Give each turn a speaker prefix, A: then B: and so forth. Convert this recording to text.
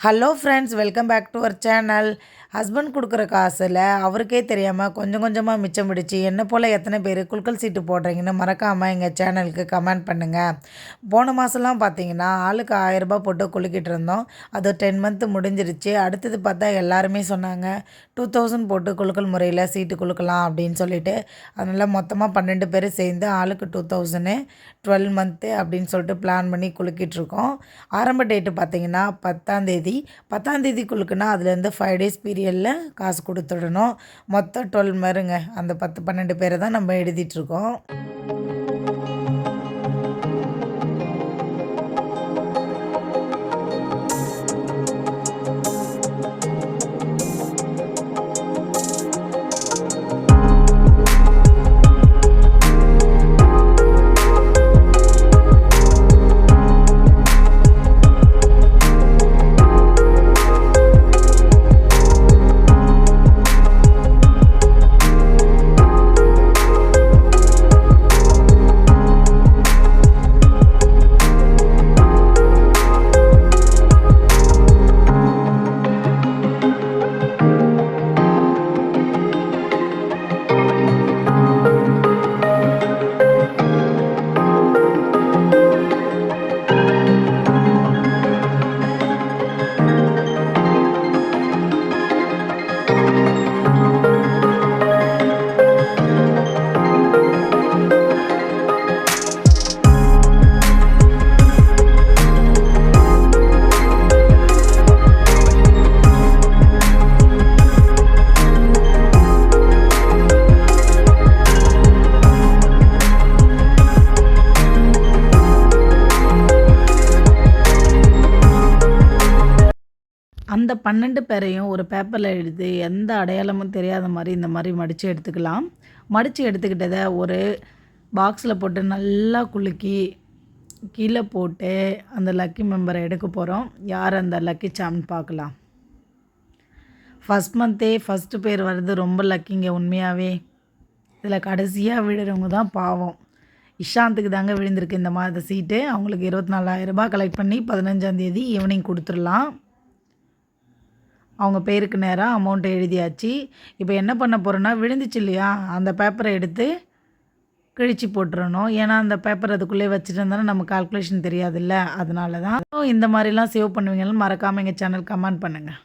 A: Hello friends, welcome back to our channel. Husband கொடுக்குற காசில் அவருக்கே தெரியாமல் கொஞ்சம் கொஞ்சமாக மிச்சம் பிடிச்சி என்ன போல் எத்தனை பேர் குலுக்கல் சீட்டு போடுறீங்கன்னு மறக்காமல் எங்கள் சேனலுக்கு கமெண்ட் பண்ணுங்கள். போன மாதம்லாம் பார்த்தீங்கன்னா ஆளுக்கு 1000 ரூபாய் போட்டு குலுக்கிட்டு இருந்தோம். அது 10 மந்த்து முடிஞ்சிருச்சு. அடுத்தது பார்த்தா எல்லாருமே சொன்னாங்க 2000 போட்டு குலுக்கல் முறையில் சீட்டு குலுக்கலாம் அப்படின்னு சொல்லிட்டு. அதனால் மொத்தமாக 12 பேர் சேர்ந்து ஆளுக்கு 2000 12 மந்த்து அப்படின்னு சொல்லிட்டு பிளான் பண்ணி குலுக்கிட்டுருக்கோம். ஆரம்ப டேட்டு பார்த்தீங்கன்னா 10ஆம் தேதி. 10ஆம் தேதி குலுக்குனா அதுலேருந்து 5 டேஸ் பீரியடில் காசு கொடுத்துடணும். மொத்தம் 12 பேருங்க. அந்த 10 12 பேரை தான் நம்ம எழுதிட்டுருக்கோம். அந்த 12 பேரையும் ஒரு பேப்பரில் எழுதி எந்த அடையாளமும் தெரியாத மாதிரி இந்த மாதிரி மடித்து எடுத்துக்கலாம். மடித்து எடுத்துக்கிட்டதை ஒரு பாக்ஸில் போட்டு நல்லா குலுக்கி கீழே போட்டு அந்த லக்கி மெம்பரை எடுக்க போகிறோம். யார் அந்த லக்கி சாம்னு பார்க்கலாம். ஃபஸ்ட் மந்த்தே ஃபஸ்ட்டு பேர் வர்றது ரொம்ப லக்கிங்க உண்மையாகவே. இதில் கடைசியாக விழுறவங்க தான் பாவம். இஷாந்துக்கு தாங்க விழுந்திருக்கு இந்த மாத சீட்டு. அவங்களுக்கு 24,000 ரூபாய் கலெக்ட் பண்ணி 15ஆம் தேதி ஈவினிங் கொடுத்துடலாம். அவங்க பேருக்கு நேராக அமௌண்ட்டை எழுதியாச்சு. இப்போ என்ன பண்ண போகிறோன்னா, விழுந்துச்சு இல்லையா அந்த பேப்பரை எடுத்து கிழிச்சு போட்டுறணும். ஏன்னா அந்த பேப்பர் அதுக்குள்ளே வச்சுட்டு இருந்தாலும் நம்ம கால்குலேஷன் தெரியாதுல்ல. அதனால தான் இந்த மாதிரிலாம் சேவ் பண்ணுவீங்கன்னு மறக்காமல் எங்கள் சேனல் கமெண்ட் பண்ணுங்கள்.